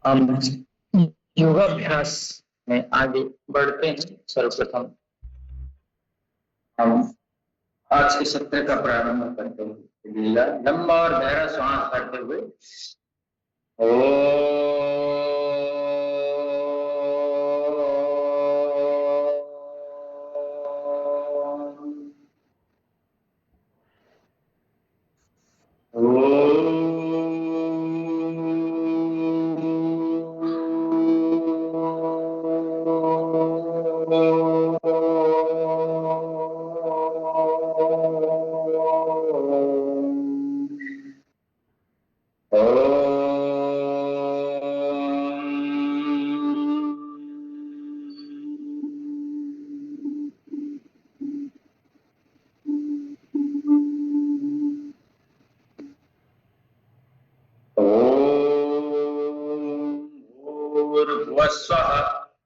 हम योगाभ्यास में आगे बढ़ते हैं। सर्वप्रथम हम आज के सत्र का प्रारंभ करते हैं। लंबा और गहरा श्वास करते हुए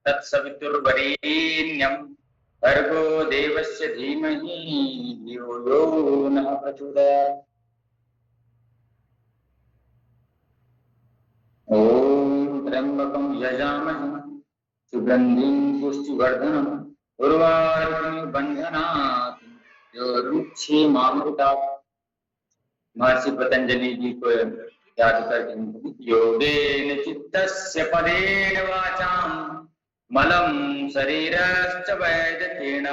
तत्सवितुर्वरेण्यं भर्गो देवस्य धीमहि धियो यो नः प्रचोदयात्। ॐ त्र्यंबकं यजामहे सुगन्धिं पुष्टिवर्धनम् उर्वारुकमिव बन्धनात् योरुक्षेमामृतात्। महर्षि पतंजलि जी को याद करके योगेन चित्तस्य पदेन वाचां मलं शरीरश्च वैदकेन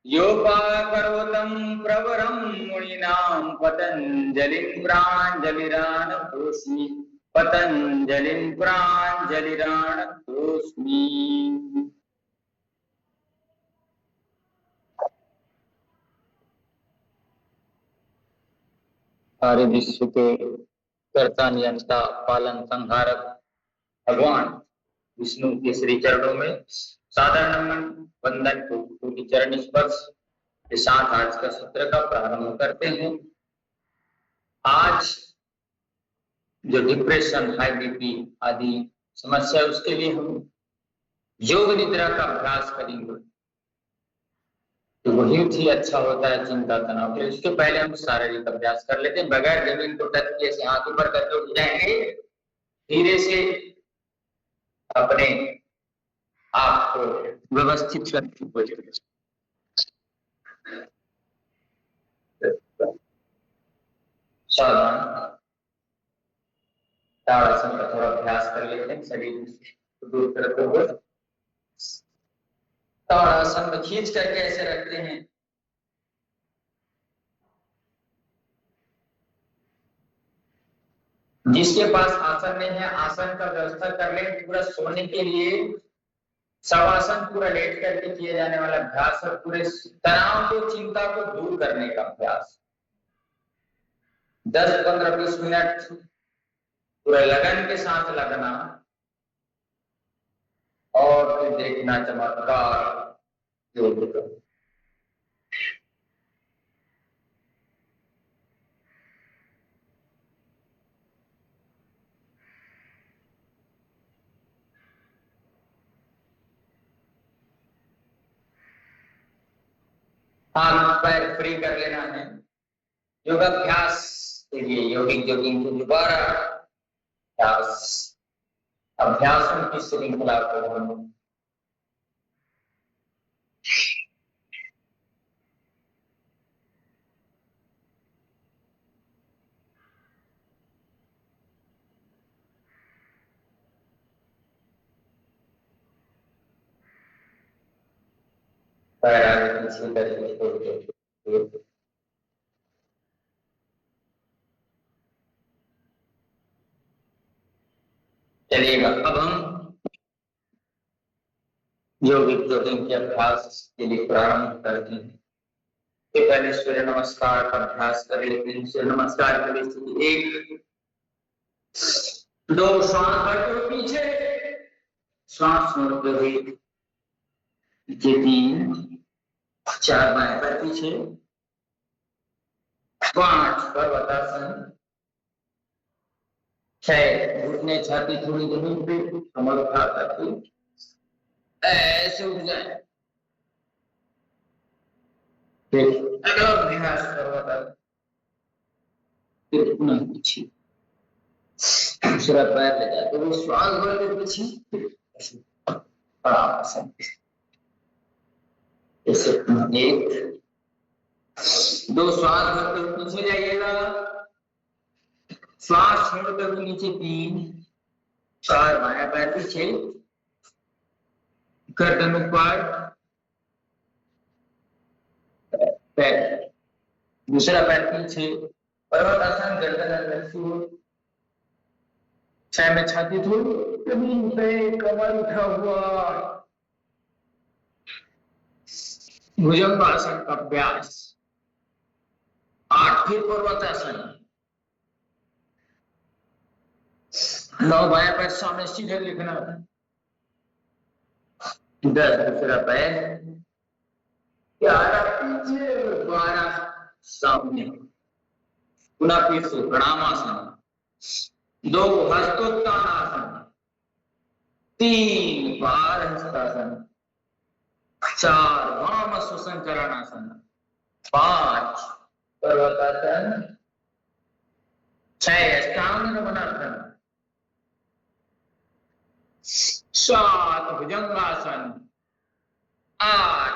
योपाकरोतं प्रवरं मुनीनां पतंजलिं प्राञ्जलिरानतोऽस्मि पतंजलिं प्राञ्जलिरानतोऽस्मि। सारे विश्व के कर्ता नियंता पालन संहारक भगवान विष्णु के श्री चरणों में सादर नमन वंदन को उनकी चरण स्पर्श के साथ आज का सत्र का प्रारंभ करते हैं। आज जो डिप्रेशन, हाई बीपी आदि समस्या है उसके लिए हम योग निद्रा का अभ्यास करेंगे, तो बहुत ही अच्छा होता है चिंता तनाव के। उसके पहले हम शारीरिक अभ्यास कर लेते हैं। बगैर जमीन को टच किए से हाथ ऊपर करके उठ जाएंगे, धीरे से अपने आप को व्यवस्थित करके सावधान ताड़ासन का थोड़ा अभ्यास कर लेते हैं। शरीर को दूर करते हुए ताड़ासन में खींच करके ऐसे रखते हैं। जिसके पास आसन नहीं है, आसन का व्यवस्था कर ले। पूरा सोने के लिए शवासन पूरा लेट करके किए जाने वाला अभ्यास है। पूरे तनाव को, चिंता को दूर करने का अभ्यास। 10, 15, 20 मिनट पूरे लगन के साथ लगना और फिर देखना चमत्कार योग का। हाथ पैर फ्री कर लेना है। योगाभ्यास के लिए योगिक जोगिंग की दोबारा अभ्यासों की श्रृंखला को हम पैर आगे पीछे करके चलिएगा। अब हम योगिक जोगिंग के अभ्यास के लिए प्रारंभ करते हैं। तो पहले सूर्य नमस्कार का अभ्यास कर लेते हैं। सूर्य नमस्कार के लिए 1, 2 श्वास भरते हुए पीछे, श्वास छोड़ते हुए 3, 4 बाएं पैर पीछे, 5 पर्वतासन, 6 घुटने छाती थोड़ी जमीन पे, कमर उठा करके ऐसे उठ जाए। फिर अभ्यास करवाता, फिर पुनः पीछे दूसरा पैर ले जाते हुए श्वास भरते पीछे, बड़ा आसन। जैसे 1 2 श्वास भरते हुए पीछे जाइएगा, श्वास छोड़ते हुए नीचे 3 4 बायां पैर पीछे, गर्दन ऊपर, पैर दूसरा पैर पीछे, पर्वतासन, गर्दन अंदर सूर, 6 में छाती थोड़ी जमीन पे, कमर उठा हुआ, भुजंगासन का अभ्यास। 8 फिर पर्वतासन, 9 बायां पैर सामने सीधे लिखना, 10 दूसरा पैर, 11 पीछे, 12 सामने। पुनः फिर से प्रणामासन, 2 हस्तोत्थानासन, 3 बार हस्तासन, 4 वाम सुसंकरणासन, 5 पर्वतासन, 6 अष्टांग नमनासन, 7 भुजंगासन, 8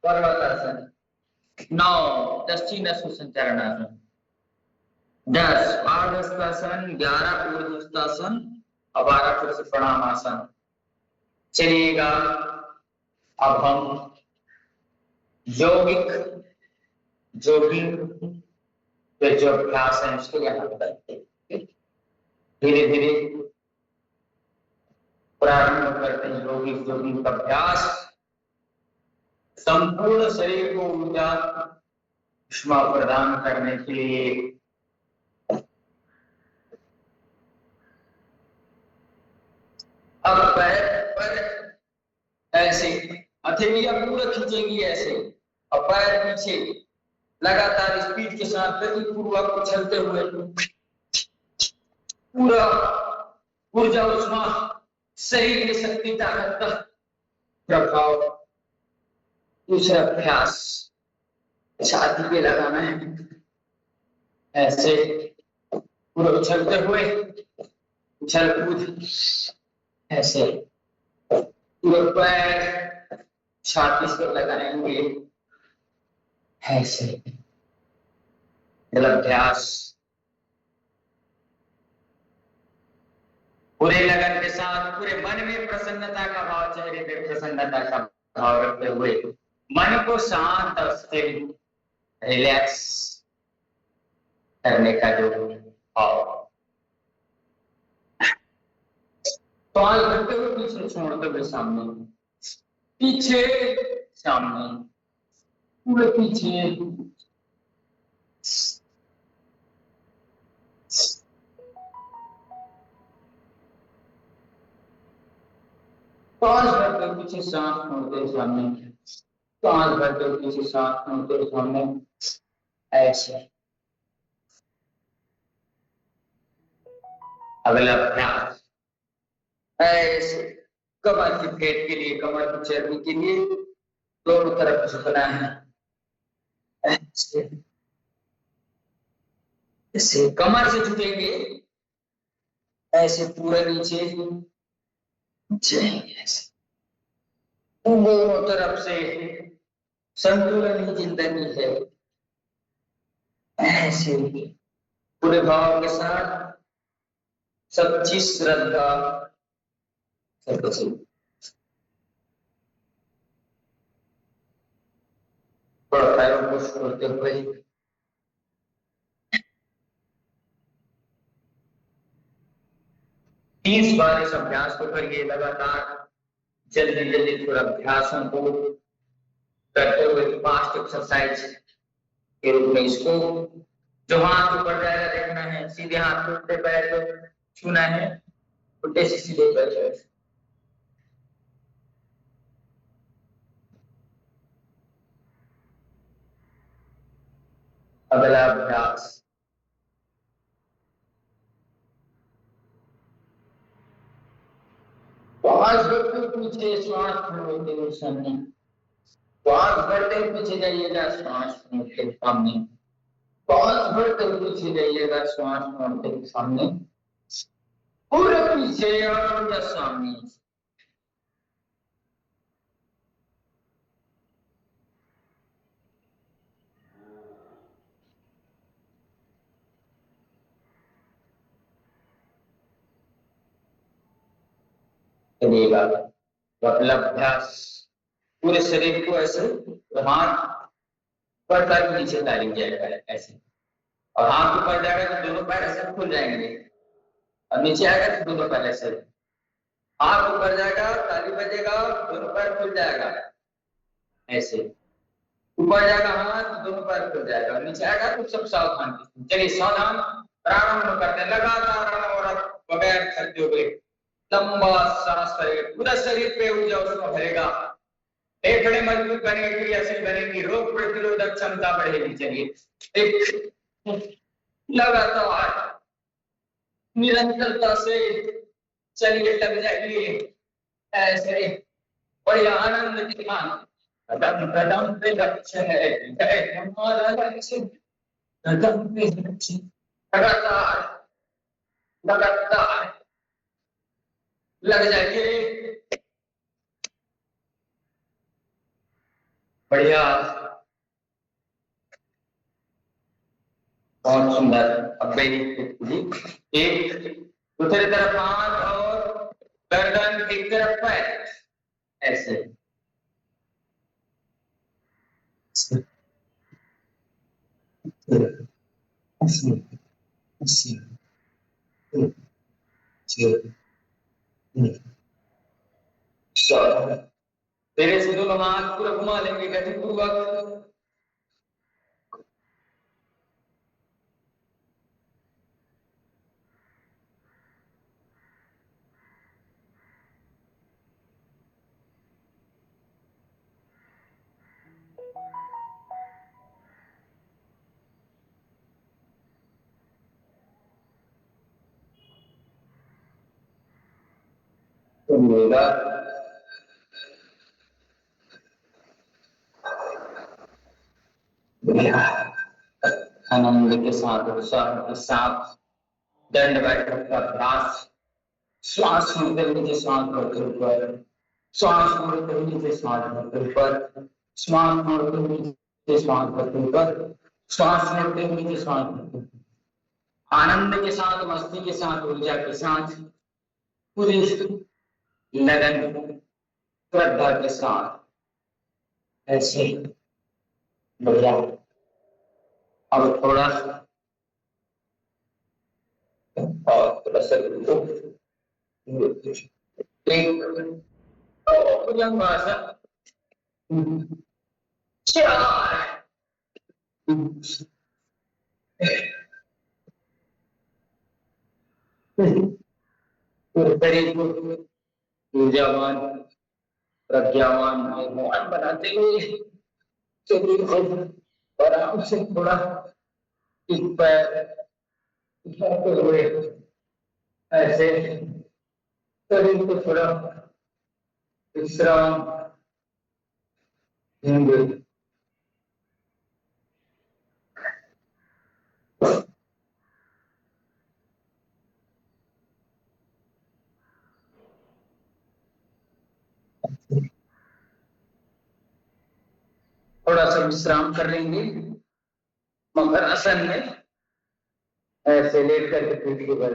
पर्वतासन, 9 दक्षिण सुसंकरणासन, 10 पादहस्तासन, 11 ऊर्ध्वहस्तासन, 12 फिर से प्रणामासन। चलिएगा, अब हम यौगिक जोगिंग के जो अभ्यास है उसको यहाँ बताते हैं। धीरे धीरे प्रारंभ करते हैं यौगिक जोगिंग का अभ्यास। संपूर्ण शरीर को ऊर्जा ऊष्मा प्रदान करने के लिए अब पैर पर ऐसे हथेलियां पूरा खींचेंगी ऐसे, और पैर पीछे लगातार स्पीड के साथ गतिपूर्वक उछलते हुए पूरा ऊर्जा ऊष्मा शरीर की शक्ति ताकत का प्रभाव। दूसरा अभ्यास छाती पे लगाना है, ऐसे पूरा उछलते हुए उछल कूद, ऐसे पूरे पैर छाती से लगाएंगे, ऐसे अभ्यास पूरे लगन के साथ, पूरे मन में प्रसन्नता का भाव, चेहरे पे प्रसन्नता का भाव रखते हुए मन को शांत और स्थिर रिलैक्स करने का जो भाव। पाल करते हुए पीछे, छोड़ते हुए सामने, पीछे सामने, पूरे पीछे, पांच भरते पीछे, सांस छोड़ते सामने, पांच भरते पीछे, सांस छोड़ते सामने, ऐसे। अगला अभ्यास ऐसे कमर की पेट के लिए, कमर की चर्बी के लिए दोनों तरफ झुकना है, ऐसे ऐसे कमर से झुकेंगे, ऐसे पूरा नीचे ऐसे दोनों तरफ से संतुलन ही जिंदगी है, ऐसे पूरे भाव के साथ, सच्ची श्रद्धा, पैरों को छोड़ते हुए 30 बार इस अभ्यास को करिए लगातार, जल्दी जल्दी थोड़ा अभ्यासों को करते हुए फास्ट एक्सरसाइज के रूप में इसको। जो हाथ ऊपर जाएगा देखना है, सीधे हाथ को उल्टे पैर को छूना है, उल्टे से सीधे पैर। अगला अभ्यास पांच भरते पीछे, श्वास छोड़ते हुए सामने, पांच भरते पीछे जाइएगा, श्वास छोड़ते सामने, पांच भरते पीछे जाइएगा, श्वास छोड़ते सामने, पूरे पीछे और या सामने। चलिएगा मतलब अभ्यास पूरे शरीर को ऐसे हाथ ऊपर तक नीचे तारी जाएगा ऐसे, और हाथ ऊपर जाएगा तो दोनों पैर ऐसे खुल जाएंगे, और नीचे आएगा तो दोनों पैर ऐसे, हाथ ऊपर जाएगा ताली बजेगा दोनों पैर खुल जाएगा ऐसे, ऊपर जाएगा हाथ तो दोनों पैर खुल जाएगा, नीचे आएगा तो सब सावधान। चलिए सावधान प्रारंभ करते हैं, लगातार और बगैर थकते हुए लंबा सांस करेंगे, पूरा शरीर पे ऊर्जा उसमें भरेगा, फेफड़े मजबूत बनेंगे, क्रियाशील बनेगी, रोग प्रतिरोधक क्षमता बढ़ेगी। चलिए एक लगातार निरंतरता से चलिए लग जाइए ऐसे, बढ़िया आनंद के साथ कदम कदम पे लक्ष्य है हमारा लक्ष्य, कदम पे लक्ष्य, लगातार लगातार लग जाइए, बढ़िया, बहुत सुंदर। अब जी एक दूसरी तरफ हाथ और गर्दन एक तरफ पैर ऐसे, तेरे से दोनों हाथ पूरा घुमा लेंगे गतिपूर्वक, मिलेगा आनंद के साथ उत्साह के साथ दंड बैठक का अभ्यास, श्वास छोड़ते हुए नीचे, श्वास भरते ऊपर, श्वास छोड़ते हुए नीचे, श्वास भरते ऊपर, श्वास छोड़ते हुए नीचे, श्वास भरते ऊपर, श्वास छोड़ते हुए नीचे, श्वास भरते ऊपर, आनंद के साथ, मस्ती के साथ, ऊर्जा के साथ, पूरी लगन श्रद्धा के साथ ऐसे बढ़िया। अब थोड़ा और थोड़ा सा एक लंबा सा चार शरीर को ऊर्जावान प्रज्ञावान भगवान बनाते हुए शरीर को आराम से थोड़ा एक पैर उठाते हुए ऐसे शरीर को थोड़ा विश्राम देंगे। थोड़ा सा विश्राम कर लेंगे मकर आसन में, ऐसे लेट करके पीठ के बल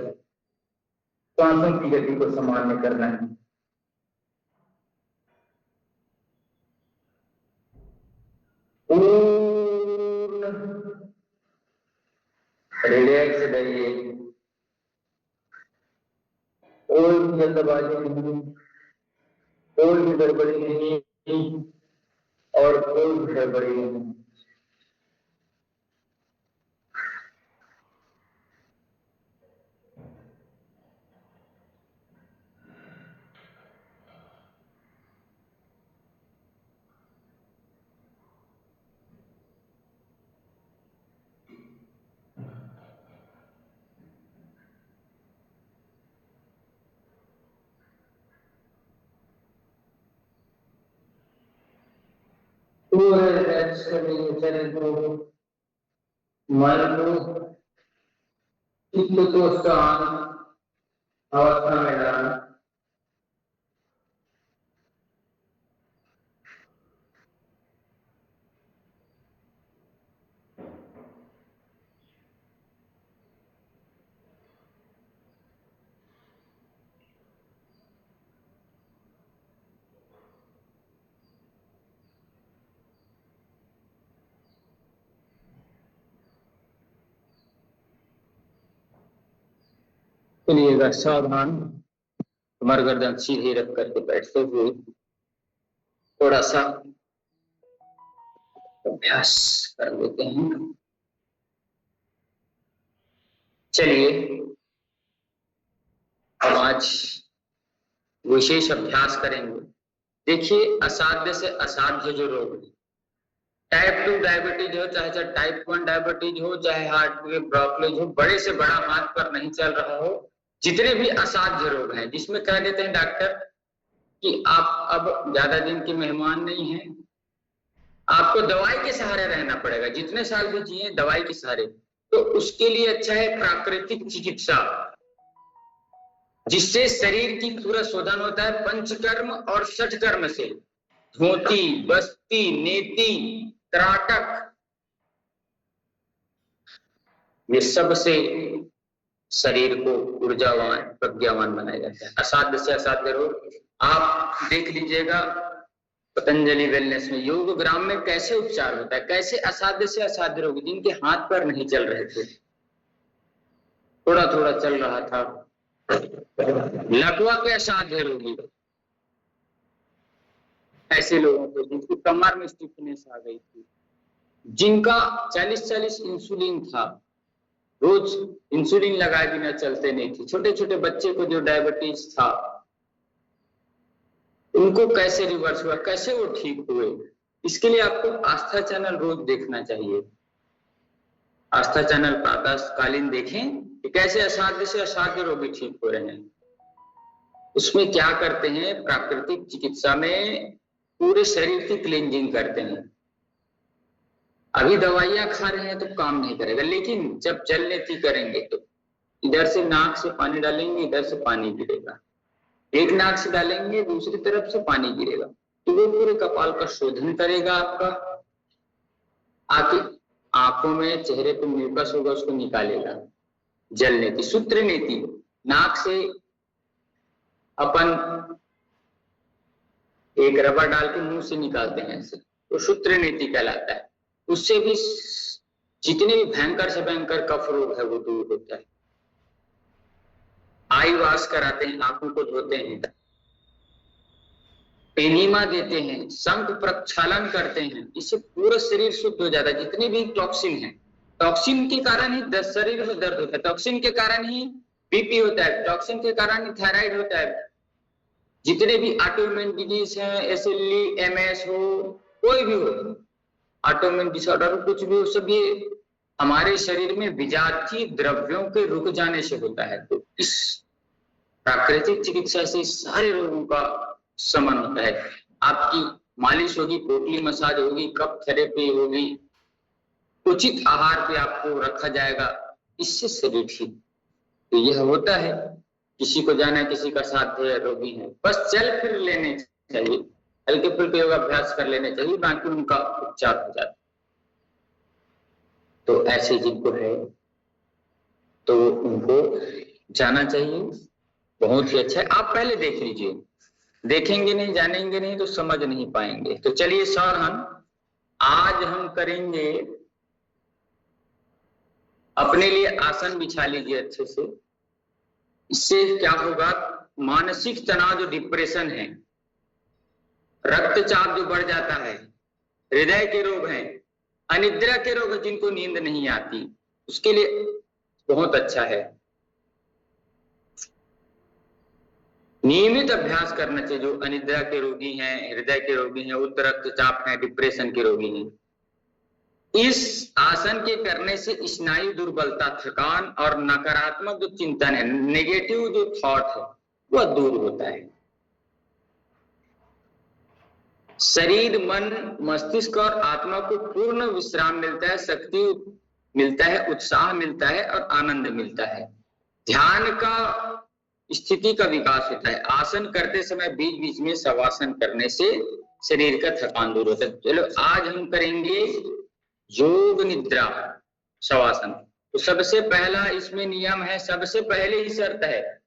सांसों की गति को सामान्य करना है। पूर्ण रिलैक्स रहिए, कोई भी जल्दबाजी नहीं, कोई भी गड़बड़ी नहीं और कोई भी गड़बड़ी नहीं। पूरे रिलैक्स करिए शरीर को, मन को, चित्त को शांत, अवस्था में जाना। चलिएगा सावधान, कमर गर्दन सीधे रख करके बैठते हुए थोड़ा सा अभ्यास कर लेते हैं। चलिए हम आज विशेष अभ्यास करेंगे। देखिए, असाध्य से असाध्य जो रोग है, टाइप 2 डायबिटीज हो, चाहे टाइप 1 डायबिटीज हो, चाहे हार्ट के ब्लॉकेज हो, बड़े से बड़ा हाथ पर नहीं चल रहा हो, जितने भी असाध्य रोग हैं जिसमें कह देते हैं डॉक्टर कि आप अब ज्यादा दिन के मेहमान नहीं हैं, आपको दवाई के सहारे रहना पड़ेगा, जितने साल भी जिए दवाई के सहारे, तो उसके लिए अच्छा है प्राकृतिक चिकित्सा, जिससे शरीर की पूरा शोधन होता है पंचकर्म और षटकर्म से। धोती, बस्ती, नेति, त्राटक, ये सब से शरीर को ऊर्जावान प्रज्ञावान बनाया जाता है। असाध्य से असाध्य रोग आप देख लीजिएगा पतंजलि वेलनेस में योग ग्राम में कैसे उपचार होता है, कैसे असाध्य से असाध्य रोग जिनके हाथ पर नहीं चल रहे थे, थोड़ा थोड़ा चल रहा था, लकवा के असाध्य रोगी, ऐसे लोगों को जिनकी कमर में स्टिफनेस आ गई थी, जिनका 40-40 इंसुलिन था, रोज इंसुलिन लगाए बिना चलते नहीं थे, छोटे छोटे बच्चे को जो डायबिटीज था, उनको कैसे रिवर्स हुआ, कैसे वो ठीक हुए। इसके लिए आपको आस्था चैनल रोज देखना चाहिए। आस्था चैनल प्रातःकालीन देखें कि कैसे असाध्य से असाध्य रोगी ठीक हो रहे हैं। उसमें क्या करते हैं, प्राकृतिक चिकित्सा में पूरे शरीर की क्लींजिंग करते हैं। अभी दवाइयां खा रहे हैं तो काम नहीं करेगा, लेकिन जब जलनेति करेंगे तो इधर से नाक से पानी डालेंगे, इधर से पानी गिरेगा, एक नाक से डालेंगे दूसरी तरफ से पानी गिरेगा, तो वो पूरे कपाल का शोधन करेगा आपका, आके आंखों में चेहरे पे म्यूकस होगा उसको निकालेगा। जलनेति, सूत्र नीति, नाक से अपन एक रबर डाल के मुंह से निकालते हैं ऐसे, तो सूत्र नीति कहलाता है। उससे भी जितने भी भयंकर से भयंकर कफ रोग है वो दूर होता है। आई वॉश कराते हैं, आंखों को धोते हैं, एनीमा देते हैं, शंख प्रक्षालन करते हैं, इससे पूरा शरीर शुद्ध हो जाता है। जितने भी टॉक्सिन है, टॉक्सिन के कारण ही शरीर में दर्द होता है, टॉक्सिन के कारण ही बीपी होता है, टॉक्सिन के कारण ही थायराइड होता है, जितने भी ऑटोइम्यून डिजीज है, एसएलई, एमएस हो, कोई भी हो, ऑटोइम्यून डिसऑर्डर हो, कुछ भी हो, सब ये हमारे शरीर में विजातीय द्रव्यों के रुक जाने से होता है। तो इस प्राकृतिक चिकित्सा से सारे रोगों का शमन होता है। आपकी मालिश होगी, पोटली मसाज होगी, कफ थेरेपी होगी, उचित आहार पे आपको रखा जाएगा, इससे शरीर ठीक। तो यह होता है, किसी को जाना है, किसी का साध्य रोगी है, बस चल फिर लेने चाहिए, हल्के फुल्के योगाभ्यास कर लेने चाहिए, बाकी उनका उपचार हो जाता है। तो ऐसे जिनको है तो उनको जाना चाहिए, बहुत ही अच्छा है। आप पहले देख लीजिए, देखेंगे नहीं, जानेंगे नहीं तो समझ नहीं पाएंगे। तो चलिए सावधान, आज हम करेंगे, अपने लिए आसन बिछा लीजिए अच्छे से। इससे क्या होगा, मानसिक तनाव जो डिप्रेशन है, रक्तचाप जो बढ़ जाता है, हृदय के रोग हैं, अनिद्रा के रोग जिनको नींद नहीं आती, उसके लिए बहुत अच्छा है। नियमित अभ्यास करना चाहिए। जो अनिद्रा के रोगी हैं, हृदय के रोगी हैं, उच्च रक्तचाप हैं, डिप्रेशन के रोगी हैं, इस आसन के करने से स्नायु दुर्बलता, थकान और नकारात्मक जो चिंतन है, नेगेटिव जो थॉट है, वह दूर होता है। शरीर, मन, मस्तिष्क और आत्मा को पूर्ण विश्राम मिलता है, शक्ति मिलता है, उत्साह मिलता है और आनंद मिलता है। ध्यान का स्थिति का विकास होता है। आसन करते समय बीच बीच में शवासन करने से शरीर का थकान दूर होता है। चलो आज हम करेंगे योग निद्रा शवासन। तो सबसे पहला इसमें नियम है, सबसे पहले ही शर्त है,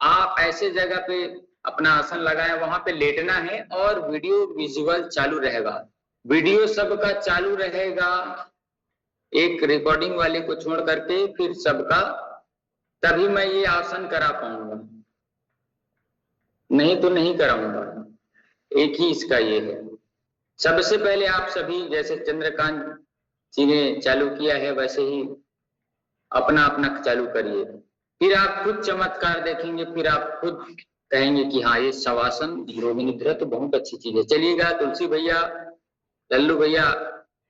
आप ऐसे जगह पे अपना आसन लगाएं, वहां पे लेटना है और वीडियो विजुअल चालू रहेगा। वीडियो सबका चालू रहेगा, एक रिकॉर्डिंग वाले को छोड़ करके फिर सबका, तभी मैं ये आसन करा पाऊंगा, नहीं तो नहीं कराऊंगा। एक ही इसका ये है। सबसे पहले आप सभी जैसे चंद्रकांत जी ने चालू किया है वैसे ही अपना अपना चालू करिए, फिर आप खुद चमत्कार देखेंगे, फिर आप खुद कहेंगे कि हाँ ये शवासन योग निद्रा तो बहुत अच्छी चीज है। चलिएगा तुलसी भैया, लल्लू भैया,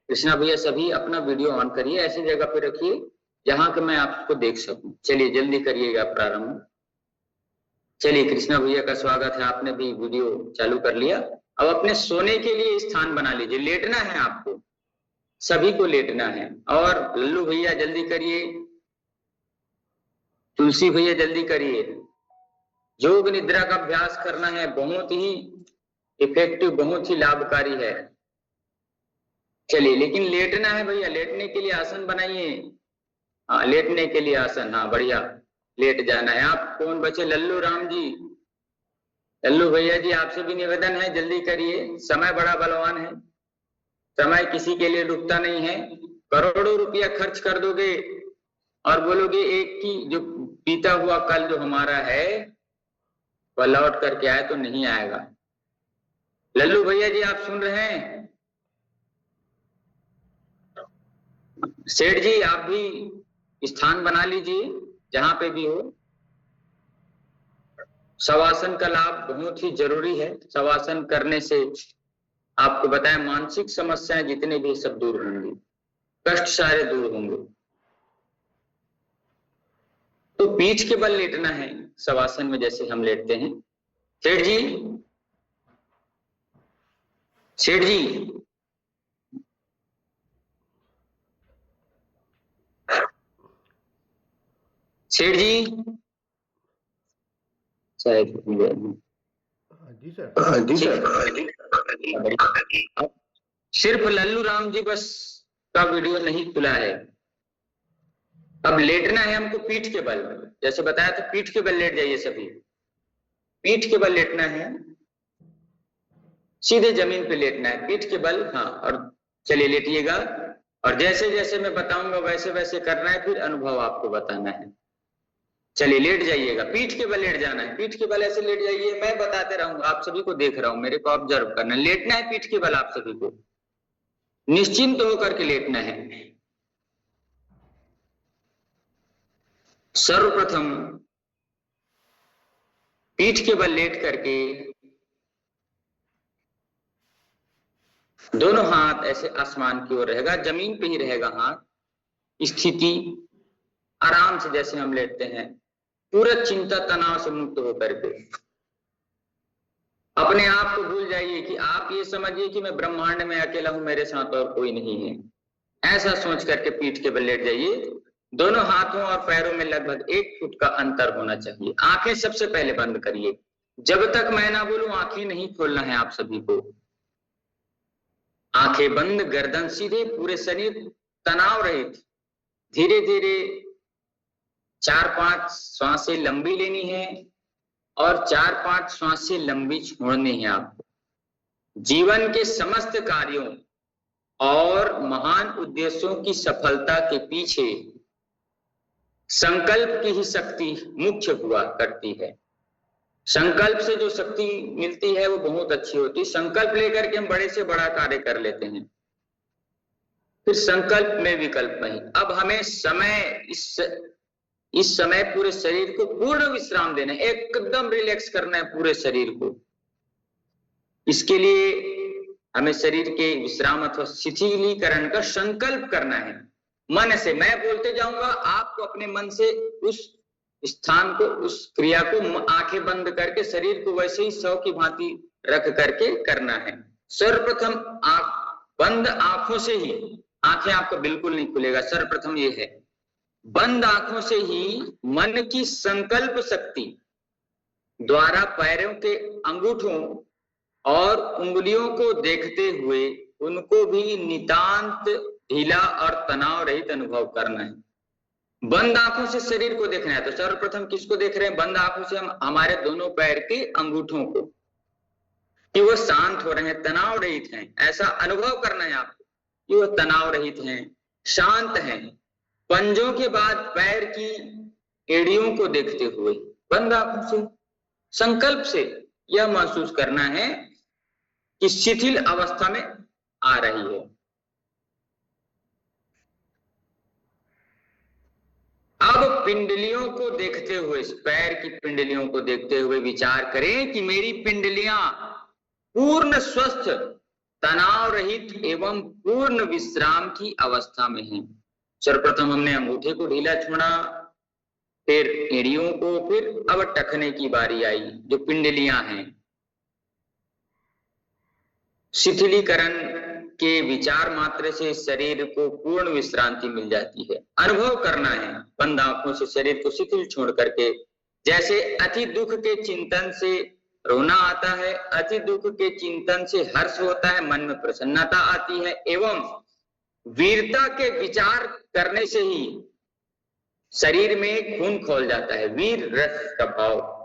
कृष्णा भैया, सभी अपना वीडियो ऑन करिए, ऐसी जगह पे रखिए जहां कि मैं आपको देख सकूं। चलिए जल्दी करिएगा प्रारंभ। चलिए कृष्णा भैया का स्वागत है, आपने भी वीडियो चालू कर लिया। अब अपने सोने के लिए स्थान बना लीजिए, लेटना है आपको, सभी को लेटना है। और लल्लू भैया जल्दी करिए, तुलसी भैया जल्दी करिए। योग निद्रा का अभ्यास करना है, बहुत ही इफेक्टिव, बहुत ही लाभकारी है। चलिए लेकिन लेटना है भैया, लेटने के लिए आसन बनाइए। हाँ लेटने के लिए आसन, हाँ बढ़िया, लेट जाना है। आप कौन बचे? लल्लू राम जी, लल्लू भैया जी, आपसे भी निवेदन है जल्दी करिए, समय बड़ा बलवान है, समय किसी के लिए रुकता नहीं है। करोड़ों रुपया खर्च कर दोगे और बोलोगे एक की जो बीता हुआ कल जो हमारा है वह लौट करके आए, तो नहीं आएगा। लल्लू भैया जी आप सुन रहे हैं? सेठ जी आप भी स्थान बना लीजिए जहां पे भी हो। शवासन का लाभ बहुत ही जरूरी है। शवासन करने से आपको बताएं मानसिक समस्याएं जितने भी सब दूर होंगी, कष्ट सारे दूर होंगे। तो पीठ के बल लेटना है शवासन में, जैसे हम लेटते हैं। सेठ जी, सेठ जी, सेठ जी, शायद जी सर, जी सर। सिर्फ लल्लू राम जी बस का वीडियो नहीं खुला है। अब लेटना है हमको पीठ के बल, जैसे बताया था पीठ के बल लेट जाइए सभी, पीठ के बल लेटना है, सीधे जमीन पे लेटना है, पीठ के बल। हाँ, और चलिए लेटिएगा और जैसे जैसे मैं बताऊंगा वैसे वैसे करना है, फिर अनुभव आपको बताना है। चलिए लेट जाइएगा, पीठ के बल लेट जाना है, पीठ के बल ऐसे लेट जाइए, मैं बताते रहूंगा, आप सभी को देख रहा हूं, मेरे को ऑब्जर्व करना है। लेटना है पीठ के बल, आप सभी को निश्चिंत होकर के लेटना है। सर्वप्रथम पीठ के बल लेट करके दोनों हाथ ऐसे आसमान की ओर रहेगा, जमीन पे ही रहेगा हाथ। स्थिति आराम से जैसे हम लेटते हैं, पूरा चिंता तनाव से मुक्त होकर के अपने आप को भूल जाइए कि आप ये समझिए कि मैं ब्रह्मांड में अकेला हूं, मेरे साथ और कोई नहीं है। ऐसा सोच करके पीठ के बल लेट जाइए। दोनों हाथों और पैरों में लगभग 1 फुट का अंतर होना चाहिए। आंखें सबसे पहले बंद करिए, जब तक मैं ना बोलूं आंखें नहीं खोलना है आप सभी को। आंखें बंद, गर्दन सीधे, पूरे शरीर तनाव रहित। धीरे धीरे 4-5 श्वासें लंबी लेनी है और 4-5 श्वासें लंबी छोड़नी है आपको। जीवन के समस्त कार्यों और महान उद्देश्यों की सफलता के पीछे संकल्प की ही शक्ति मुख्य हुआ करती है। संकल्प से जो शक्ति मिलती है वो बहुत अच्छी होती है। संकल्प लेकर के हम बड़े से बड़ा कार्य कर लेते हैं, फिर संकल्प में विकल्प नहीं। अब हमें समय, इस समय पूरे शरीर को पूर्ण विश्राम देना है, एकदम रिलैक्स करना है पूरे शरीर को। इसके लिए हमें शरीर के विश्राम अथवा शिथिलीकरण का संकल्प करना है। मन से मैं बोलते जाऊंगा, आपको अपने मन से उस स्थान को, उस क्रिया को आंखें बंद करके शरीर को वैसे ही 100 की भांति रख करके करना है। सर्वप्रथम बंद आंखों से ही, आंखें आपका बिल्कुल नहीं खुलेगा, सर्वप्रथम ये है, बंद आंखों से ही मन की संकल्प शक्ति द्वारा पैरों के अंगूठों और उंगलियों को देखते हुए उनको भी नितांत ढीला और तनाव रहित अनुभव करना है। बंद आंखों से शरीर को देखना है। तो सर्वप्रथम किसको देख रहे हैं? बंद आंखों से हम हमारे दोनों पैर के अंगूठों को, कि वो शांत हो रहे हैं, तनाव रहित हैं। ऐसा अनुभव करना है आपको कि वो तनाव रहित हैं, शांत हैं। पंजों के बाद पैर की एड़ियों को देखते हुए बंद आंखों से संकल्प से यह महसूस करना है कि शिथिल अवस्था में आ रही है। अब पिंडलियों को देखते हुए, पैर की पिंडलियों को देखते हुए विचार करें कि मेरी पिंडलियां पूर्ण स्वस्थ, तनाव रहित एवं पूर्ण विश्राम की अवस्था में हैं। सर्वप्रथम हमने अंगूठे को ढीला छोड़ा, फिर एड़ियों को, फिर अब टखने की बारी आई, जो पिंडलियां हैं। शिथिलीकरण के विचार मात्र से शरीर को पूर्ण विश्रांति मिल जाती है। अनुभव करना है बंद आंखों से शरीर को शिथिल छोड़ करके। जैसे अति दुख के चिंतन से रोना आता है, अति दुख के चिंतन से हर्ष होता है, मन में प्रसन्नता आती है, एवं वीरता के विचार करने से ही शरीर में खून खौल जाता है, वीर रस का भाव।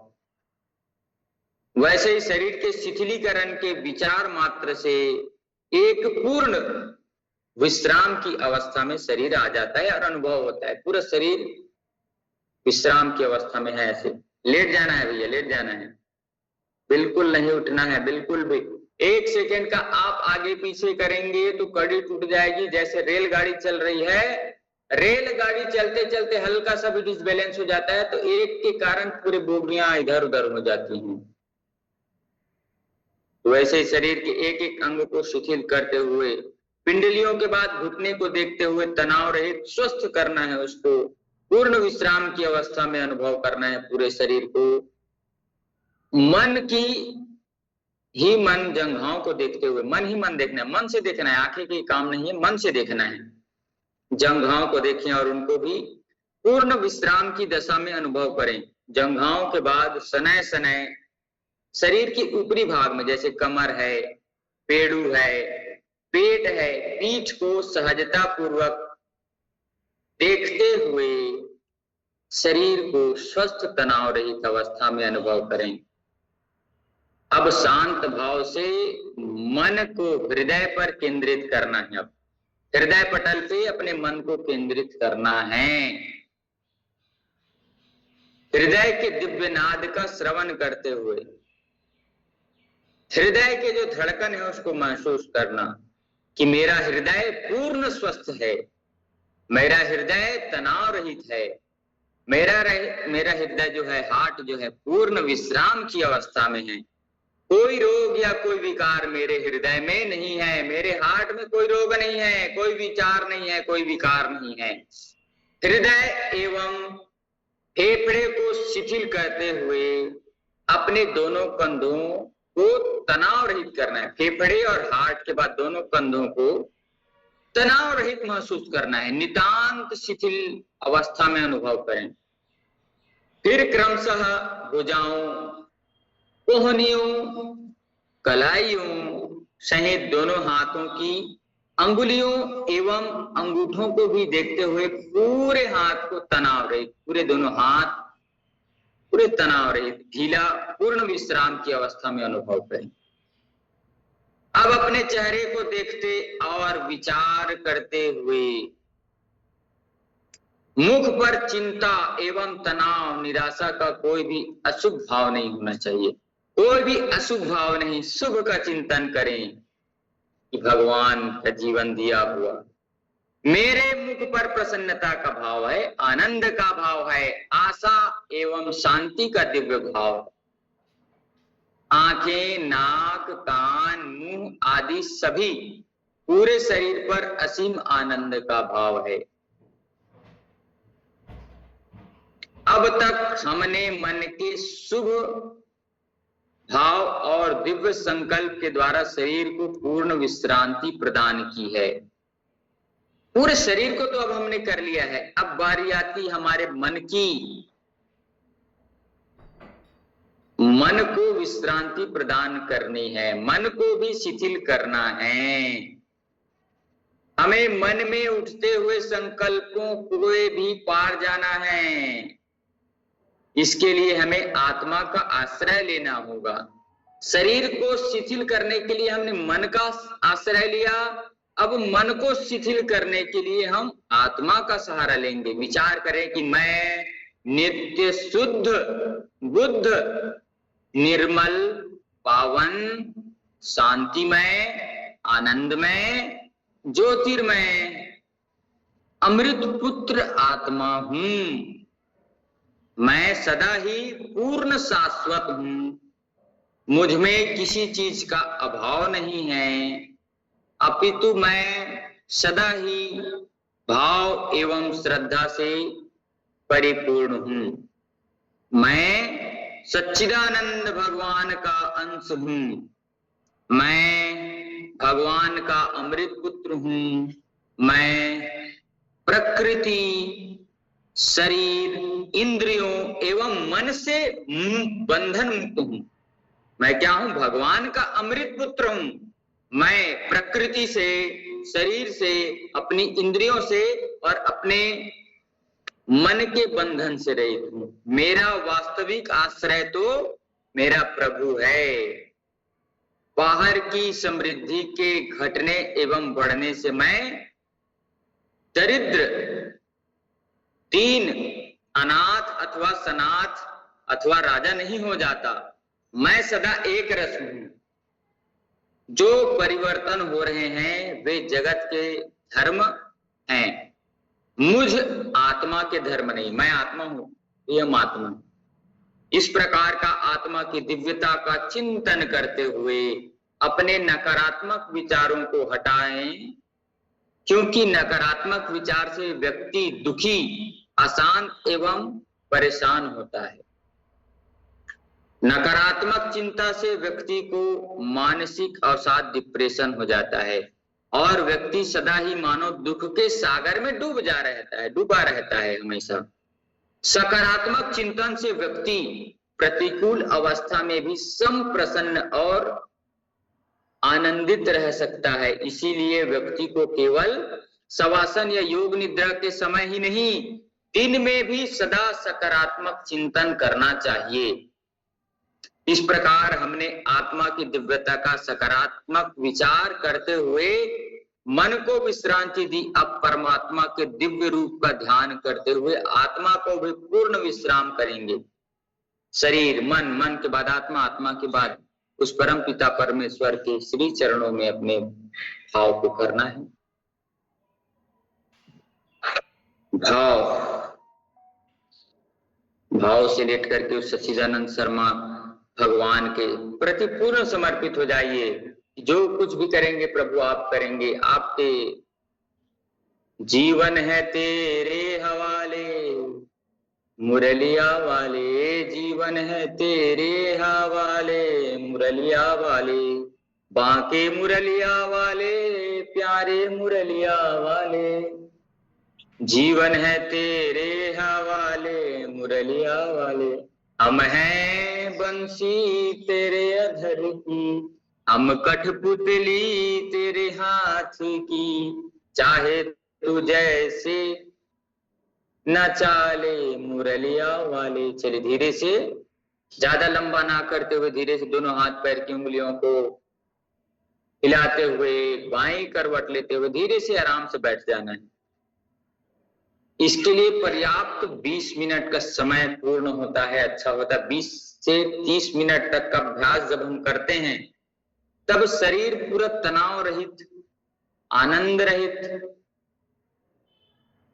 वैसे ही शरीर के शिथिलीकरण के विचार मात्र से एक पूर्ण विश्राम की अवस्था में शरीर आ जाता है और अनुभव होता है पूरा शरीर विश्राम की अवस्था में है। ऐसे लेट जाना है भैया, लेट जाना है, बिल्कुल नहीं उठना है, बिल्कुल भी। 1 सेकेंड का आप आगे पीछे करेंगे तो कड़ी टूट जाएगी। जैसे रेलगाड़ी चल रही है, रेलगाड़ी चलते चलते हल्का सा भी डिसबैलेंस हो जाता है तो एक के कारण पूरे बोगियां इधर उधर हो जाती हैं। वैसे ही शरीर के एक एक अंग को शिथिल करते हुए, पिंडलियों के बाद घुटने को देखते हुए तनाव रहित स्वस्थ करना है उसको, पूर्ण विश्राम की अवस्था में अनुभव करना है पूरे शरीर को। मन की ही मन जंघाओं को देखते हुए, मन ही मन देखना है, मन से देखना है, आंखें की काम नहीं है, मन से देखना है। जंघाओं को देखें और उनको भी पूर्ण विश्राम की दशा में अनुभव करें। जंघाओं के बाद सनय सनय शरीर के ऊपरी भाग में, जैसे कमर है, पेड़ू है, पेट है, पीठ को सहजता पूर्वक देखते हुए शरीर को स्वस्थ तनाव रहित अवस्था में अनुभव करें। अब शांत भाव से मन को हृदय पर केंद्रित करना है। अब हृदय पटल पे अपने मन को केंद्रित करना है। हृदय के दिव्य नाद का श्रवण करते हुए हृदय के जो धड़कन है उसको महसूस करना कि मेरा हृदय पूर्ण स्वस्थ है, मेरा हृदय तनाव रहित है, मेरा हृदय जो है, हार्ट जो है, पूर्ण विश्राम की अवस्था में है। कोई रोग या कोई विकार मेरे हृदय में नहीं है, मेरे हार्ट में कोई रोग नहीं है, कोई विचार नहीं है, कोई विकार नहीं है। हृदय एवं फेफड़े को शिथिल करते हुए अपने दोनों कंधों को तनाव रहित करना है। फेफड़े और हार्ट के बाद दोनों कंधों को तनाव रहित महसूस करना है, नितांत शिथिल अवस्था में अनुभव करें। फिर क्रमशः भुजाओं, कोहनियों, कलाइयों सहित दोनों हाथों की अंगुलियों एवं अंगूठों को भी देखते हुए पूरे हाथ को तनाव रहित, पूरे दोनों हाथ पूरे तनाव रहित, ढीला, पूर्ण विश्राम की अवस्था में अनुभव करें। अब अपने चेहरे को देखते और विचार करते हुए मुख पर चिंता एवं तनाव, निराशा का कोई भी अशुभ भाव नहीं होना चाहिए। कोई भी अशुभ भाव नहीं, शुभ का चिंतन करें कि भगवान का जीवन दिया हुआ, मेरे मुख पर प्रसन्नता का भाव है, आनंद का भाव है, आशा एवं शांति का दिव्य भाव। आंखें, नाक, कान, मुंह आदि सभी पूरे शरीर पर असीम आनंद का भाव है। अब तक हमने मन के शुभ भाव और दिव्य संकल्प के द्वारा शरीर को पूर्ण विश्रांति प्रदान की है। पूरे शरीर को तो अब हमने कर लिया है। अब बारी आती हमारे मन की। मन को विश्रांति प्रदान करनी है, मन को भी शिथिल करना है। हमें मन में उठते हुए संकल्पों को भी पार जाना है। इसके लिए हमें आत्मा का आश्रय लेना होगा। शरीर को शिथिल करने के लिए हमने मन का आश्रय लिया, अब मन को शिथिल करने के लिए हम आत्मा का सहारा लेंगे। विचार करें कि मैं नित्य शुद्ध बुद्ध निर्मल पावन शांतिमय आनंदमय ज्योतिर्मय अमृत पुत्र आत्मा हूं। मैं सदा ही पूर्ण शाश्वत हूं, मुझ में किसी चीज का अभाव नहीं है, अपितु मैं सदा ही भाव एवं श्रद्धा से परिपूर्ण हूं। मैं सच्चिदानंद भगवान का अंश हूं, मैं भगवान का अमृत पुत्र हूं, मैं प्रकृति शरीर इंद्रियों एवं मन से बंधन मुक्त हूं। मैं क्या हूं? भगवान का अमृत पुत्र हूं। मैं प्रकृति से शरीर से अपनी इंद्रियों से और अपने मन के बंधन से रहित हूं। मेरा वास्तविक आश्रय तो मेरा प्रभु है। बाहर की समृद्धि के घटने एवं बढ़ने से मैं दरिद्र दीन अनाथ अथवा सनाथ अथवा राजा नहीं हो जाता। मैं सदा एक रस हूं। जो परिवर्तन हो रहे हैं वे जगत के धर्म हैं, मुझ आत्मा के धर्म नहीं। मैं आत्मा हूं, यह आत्मा। इस प्रकार का आत्मा की दिव्यता का चिंतन करते हुए अपने नकारात्मक विचारों को हटाएं, क्योंकि नकारात्मक विचार से व्यक्ति दुखी अशांत एवं परेशान होता है। नकारात्मक चिंता से व्यक्ति को मानसिक अवसाद डिप्रेशन हो जाता है और व्यक्ति सदा ही मानो दुख के सागर में डूबा रहता है हमेशा। सकारात्मक चिंतन से व्यक्ति प्रतिकूल अवस्था में भी संप्रसन्न और आनंदित रह सकता है। इसीलिए व्यक्ति को केवल शवासन या योग निद्रा के समय ही नहीं, दिन में भी सदा सकारात्मक चिंतन करना चाहिए। इस प्रकार हमने आत्मा की दिव्यता का सकारात्मक विचार करते हुए मन को विश्रांति दी। अब परमात्मा के दिव्य रूप का ध्यान करते हुए आत्मा को भी पूर्ण विश्राम करेंगे। शरीर मन, मन के बाद आत्मा, आत्मा के बाद उस परम पिता परमेश्वर के श्री चरणों में अपने भाव को करना है। भाव से लेट करके उस सच्चिदानंद शर्मा भगवान के प्रति पूर्ण समर्पित हो जाइए। जो कुछ भी करेंगे प्रभु आप करेंगे, आपके जीवन है तेरे हवाले मुरलिया वाले, जीवन है तेरे हवाले मुरलिया वाले, बांके मुरलिया वाले प्यारे मुरलिया वाले, जीवन है तेरे हवाले मुरलिया वाले। हम हैं बंसी तेरे अधर की, हम कठपुतली तेरे हाथ की, चाहे तू जैसे न चाले मुरलिया वाले। चले धीरे से, ज्यादा लंबा ना करते हुए धीरे से दोनों हाथ पैर की उंगलियों को हिलाते हुए बाईं करवट लेते हुए धीरे से आराम से बैठ जाना है। इसके लिए पर्याप्त 20 मिनट का समय पूर्ण होता है, अच्छा होता है। 20 से 30 मिनट तक का अभ्यास जब हम करते हैं तब शरीर पूरा तनाव रहित, आनंद रहित,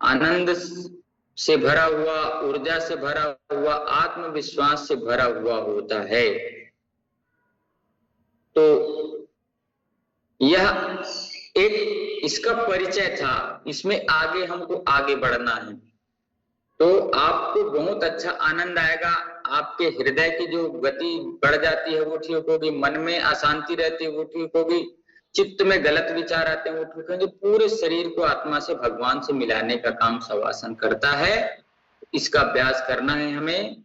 आनंद से भरा हुआ, ऊर्जा से भरा हुआ, आत्मविश्वास से भरा हुआ होता है। तो यह एक इसका परिचय था, इसमें आगे हमको आगे बढ़ना है। तो आपको बहुत अच्छा आनंद आएगा, आपके हृदय की जो गति बढ़ जाती है वो ठीक होगी, मन में अशांति रहती है वो ठीक होगी, चित्त में गलत विचार आते हैं वो ठीक होंगे। पूरे शरीर को आत्मा से भगवान से मिलाने का काम शवासन करता है। इसका अभ्यास करना है हमें।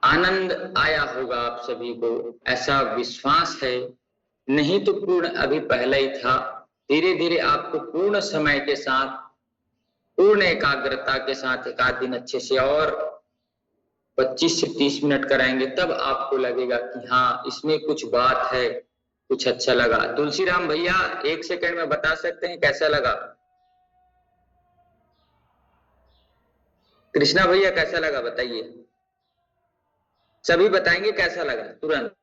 आनंद आया होगा आप सभी को, ऐसा विश्वास है। नहीं तो पूर्ण अभी पहले ही था। धीरे धीरे आपको पूर्ण समय के साथ, पूर्ण एकाग्रता के साथ एक आध दिन अच्छे से और 25 से 30 मिनट कराएंगे, तब आपको लगेगा कि हाँ इसमें कुछ बात है, कुछ अच्छा लगा। तुलसीराम भैया 1 सेकंड में बता सकते हैं कैसा लगा? कृष्णा भैया कैसा लगा बताइए, सभी बताएंगे कैसा लगा तुरंत।